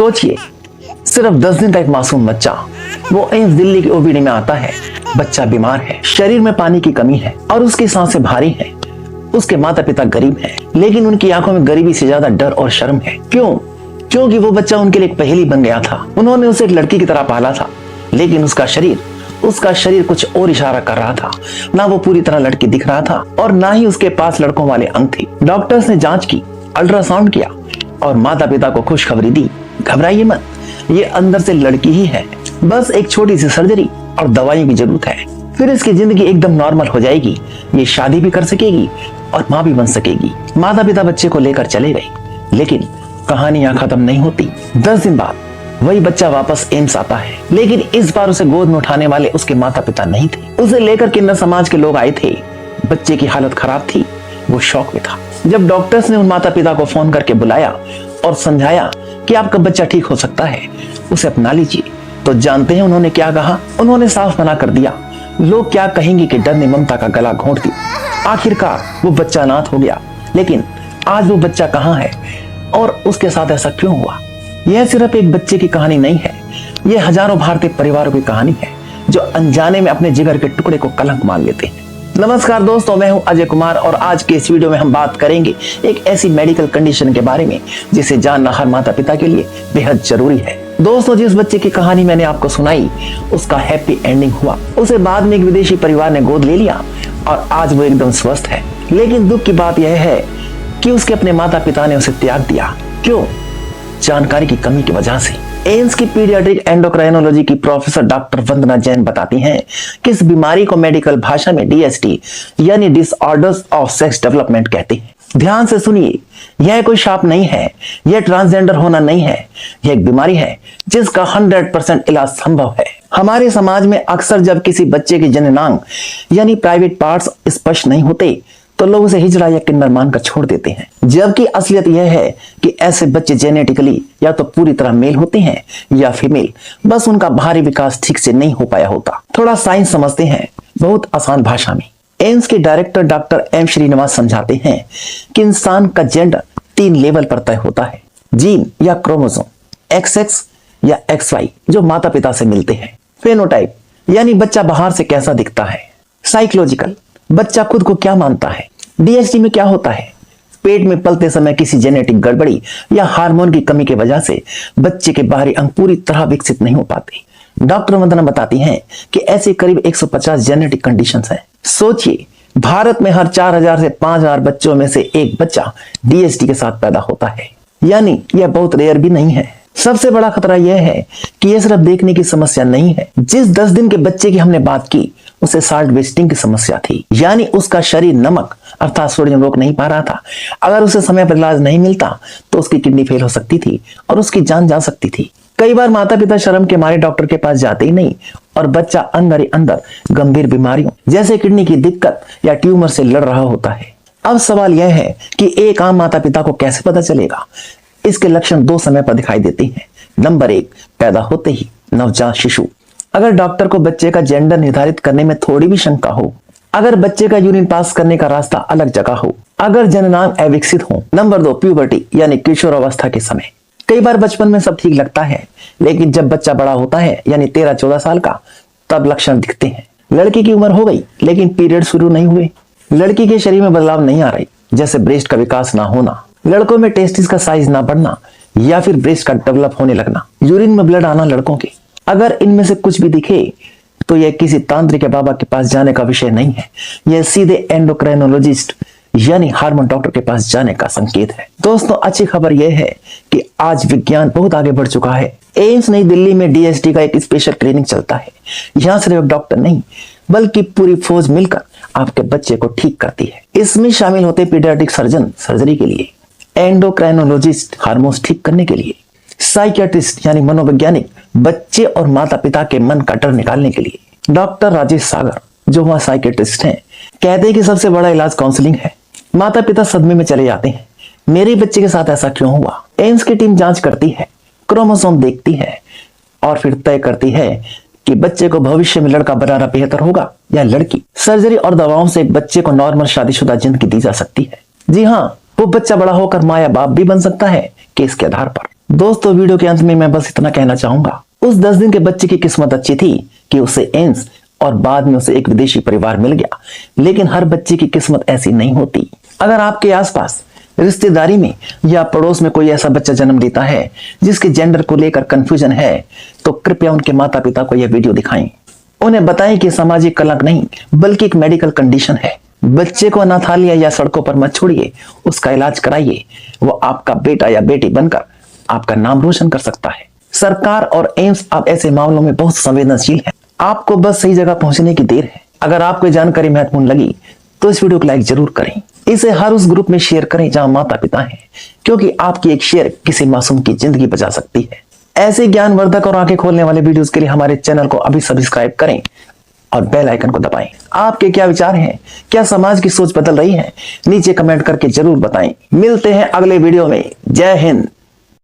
सोचिए, सिर्फ 10 दिन का एक मासूम बच्चा वो एम्स दिल्ली की ओपीडी में आता है। बच्चा बीमार है, शरीर में पानी की कमी है और उसकी सांसें भारी हैं। उसके माता पिता गरीब हैं, लेकिन उनकी आंखों में गरीबी से ज्यादा डर और शर्म है। क्यों? क्योंकि वो बच्चा उनके लिए एक पहेली बन गया था। उन्होंने उसे एक लड़की की तरह पाला था, लेकिन उसका शरीर कुछ और इशारा कर रहा था। ना वो पूरी तरह लड़की दिख रहा था और ना ही उसके पास लड़कों वाले अंग थे। डॉक्टर्स ने जांच की, अल्ट्रासाउंड किया और माता पिता को खुशखबरी दी, घबराइए मत, ये अंदर से लड़की ही है। बस एक छोटी सी सर्जरी और दवाइयों की जरूरत है, फिर इसकी जिंदगी एकदम नॉर्मल हो जाएगी। ये शादी भी कर सकेगी और माँ भी बन सकेगी। माता पिता बच्चे को लेकर चले गए, लेकिन कहानी यहाँ खत्म नहीं होती। 10 दिन बाद वही बच्चा वापस एम्स आता है, लेकिन इस बार उसे गोद में उठाने वाले उसके माता पिता नहीं थे। उसे लेकर किन्नर समाज के लोग आए थे। बच्चे की हालत खराब थी, वो शौक में था। जब डॉक्टर्स ने उन माता पिता को फोन करके बुलाया और समझाया कि आपका बच्चा ठीक हो सकता है, उसे अपना लीजिए, तो जानते हैं उन्होंने क्या कहा? उन्होंने साफ मना कर दिया। लोग क्या कहेंगे कि डर ने ममता का गला घोंट दिया। आखिरकार वो बच्चा अनाथ हो गया, लेकिन आज वो बच्चा कहाँ है और उसके साथ ऐसा क्यों हुआ? यह सिर्फ एक बच्चे की कहानी नहीं है, यह हजारों भारतीय परिवारों की कहानी है जो अनजाने में अपने जिगर के टुकड़े को कलंक मान लेते हैं। नमस्कार दोस्तों, मैं हूं अजय कुमार और आज के इस वीडियो में हम बात करेंगे एक ऐसी मेडिकल कंडीशन के बारे में जिसे जानना हर माता पिता के लिए बेहद जरूरी है। दोस्तों, जिस बच्चे की कहानी मैंने आपको सुनाई उसका हैप्पी एंडिंग हुआ। उसे बाद में एक विदेशी परिवार ने गोद ले लिया और आज वो एकदम स्वस्थ है। लेकिन दुख की बात यह है कि उसके अपने माता पिता ने उसे त्याग दिया। क्यों? जानकारी की कमी की वजह से। एम्स की पीडियाट्रिक एंडोक्राइनोलॉजी की प्रोफेसर डॉक्टर वंदना जैन बताती हैं कि इस बीमारी को मेडिकल भाषा में DST यानी डिसऑर्डर्स ऑफ सेक्स डेवलपमेंट कहते हैं। ध्यान से सुनिए, यह कोई शाप नहीं है, यह ट्रांसजेंडर होना नहीं है, यह एक बीमारी है जिसका 100% इलाज संभव है। हमारे समाज में अक्सर जब किसी बच्चे के जननांग यानी प्राइवेट पार्ट्स स्पष्ट नहीं होते तो लोग उसे हिजड़ा या किन्नर मानकर छोड़ देते हैं, जबकि असलियत यह है कि ऐसे बच्चे जेनेटिकली या तो पूरी तरह मेल होते हैं या फीमेल, बस उनका बाहरी विकास ठीक से नहीं हो पाया होता। थोड़ा साइंस समझते हैं बहुत आसान भाषा में। एम्स के डायरेक्टर डॉक्टर M श्रीनिवास समझाते हैं कि इंसान का जेंडर 3 लेवल पर तय होता है, जीन या क्रोमोसोम XX या XY जो माता पिता से मिलते हैं, फेनोटाइप यानी बच्चा बाहर से कैसा दिखता है, साइकोलॉजिकल बच्चा खुद को क्या मानता है, DST में क्या होता है, पेट में पलते समय किसी जेनेटिक गड़बड़ी या हार्मोन की कमी की वजह से बच्चे के बाहरी अंग पूरी तरह विकसित नहीं हो पाते। डॉक्टर वंदना बताती हैं कि ऐसे करीब 150 जेनेटिक कंडीशंस हैं। सोचिए, भारत में हर 4000 से 5000 बच्चों में से एक बच्चा DST के साथ पैदा होता है, यानी यह बहुत रेयर भी नहीं है। सबसे बड़ा खतरा यह है कि यह सिर्फ देखने की समस्या नहीं है। जिस 10 दिन के बच्चे की हमने बात की उसे साल्ट वेस्टिंग की समस्या थी, यानी उसका शरीर नमक अर्थात सोडियम रोक नहीं पा रहा था। अगर उसे समय पर इलाज नहीं मिलता तो उसकी किडनी फेल हो सकती थी और उसकी जान जा सकती थी। कई बार माता पिता शर्म के मारे डॉक्टर के पास जाते ही नहीं और बच्चा अंदर ही अंदर गंभीर बीमारियों जैसे किडनी की दिक्कत या ट्यूमर से लड़ रहा होता है। अब सवाल यह है कि एक आम माता पिता को कैसे पता चलेगा? इसके लक्षण 2 समय पर दिखाई देते हैं। नंबर 1, पैदा होते ही नवजात शिशु। अगर डॉक्टर को बच्चे का जेंडर निर्धारित करने में थोड़ी भी शंका हो, अगर बच्चे का यूरिन पास करने का रास्ता अलग जगह हो, अगर जननांग अविकसित हो। नंबर 2, प्यूबर्टी यानी किशोर अवस्था के समय। कई बार बचपन में सब ठीक लगता है, लेकिन जब बच्चा बड़ा होता है यानी 13-14 साल का, तब लक्षण दिखते हैं। लड़की की उम्र हो गई लेकिन पीरियड शुरू नहीं हुए, लड़की के शरीर में बदलाव नहीं आ रही, जैसे ब्रेस्ट का विकास ना होना, लड़कों में टेस्टिस का साइज ना बढ़ना या फिर ब्रेस्ट का डेवलप होने लगना, यूरिन में ब्लड आना लड़कों के। अगर इनमें से कुछ भी दिखे तो यह किसी तांत्रिक बाबा के पास जाने का विषय नहीं है, यह सीधे एंडोक्राइनोलॉजिस्ट यानी हार्मोन डॉक्टर के पास जाने का संकेत है। दोस्तों, अच्छी खबर यह है कि आज विज्ञान बहुत आगे बढ़ चुका है। एम्स नई दिल्ली में DST का एक स्पेशल क्लिनिक चलता है। यहाँ सिर्फ डॉक्टर नहीं बल्कि पूरी फौज मिलकर आपके बच्चे को ठीक करती है। इसमें शामिल होते पीडियाट्रिक सर्जन सर्जरी के लिए, एंडोक्राइनोलॉजिस्ट हार्मोन्स ठीक करने के लिए, साइकियाट्रिस्ट यानी मनोवैज्ञानिक बच्चे और माता पिता के मन का डर निकालने के लिए। डॉक्टर राजेश सागर जो वहां साइकियाट्रिस्ट हैं कहते हैं कि सबसे बड़ा इलाज काउंसलिंग है। माता पिता सदमे में चले जाते हैं, मेरे बच्चे के साथ ऐसा क्यों हुआ? एम्स की टीम जांच करती है, क्रोमोसोम देखती है और फिर तय करती है कि बच्चे को भविष्य में लड़का बनाना बेहतर होगा या लड़की। सर्जरी और दवाओं से एक बच्चे को नॉर्मल शादीशुदा जिंदगी दी जा सकती है। जी हाँ, वो बच्चा बड़ा होकर माँ या बाप भी बन सकता है केस के आधार पर। दोस्तों वीडियो के अंत में मैं बस इतना कहना चाहूंगा, उस 10 दिन के बच्चे की किस्मत अच्छी थी कि उसे एम्स और बाद में उसे एक विदेशी परिवार मिल गया। लेकिन हर बच्चे की किस्मत ऐसी नहीं होती। अगर आपके आसपास, रिश्तेदारी में या पड़ोस में कोई ऐसा बच्चा जन्म लेता है जिसके जेंडर को लेकर कंफ्यूजन है, तो कृपया उनके माता पिता को यह वीडियो दिखाएं। उन्हें बताएं कि सामाजिक कलंक नहीं बल्कि एक मेडिकल कंडीशन है। बच्चे को अनाथालय या सड़कों पर मत छोड़िए, उसका इलाज कराइए। वो आपका बेटा या बेटी बनकर आपका नाम रोशन कर सकता है। सरकार और एम्स अब ऐसे मामलों में बहुत संवेदनशील है। आपको बस सही जगह पहुंचने की देर है। अगर आपको जानकारी महत्वपूर्ण लगी तो इस वीडियो को लाइक जरूर करें। इसे हर उस ग्रुप में शेयर करें जहां माता पिता हैं, क्योंकि आपकी एक शेयर किसी मासूम की जिंदगी बचा सकती है। ऐसे ज्ञानवर्धक और आंखें खोलने वाले वीडियोस के लिए हमारे चैनल को अभी सब्सक्राइब करें और बेल आइकन को दबाएं। आपके क्या विचार हैं? क्या समाज की सोच बदल रही है? नीचे कमेंट करके जरूर बताएं। मिलते हैं अगले वीडियो में। जय हिंद।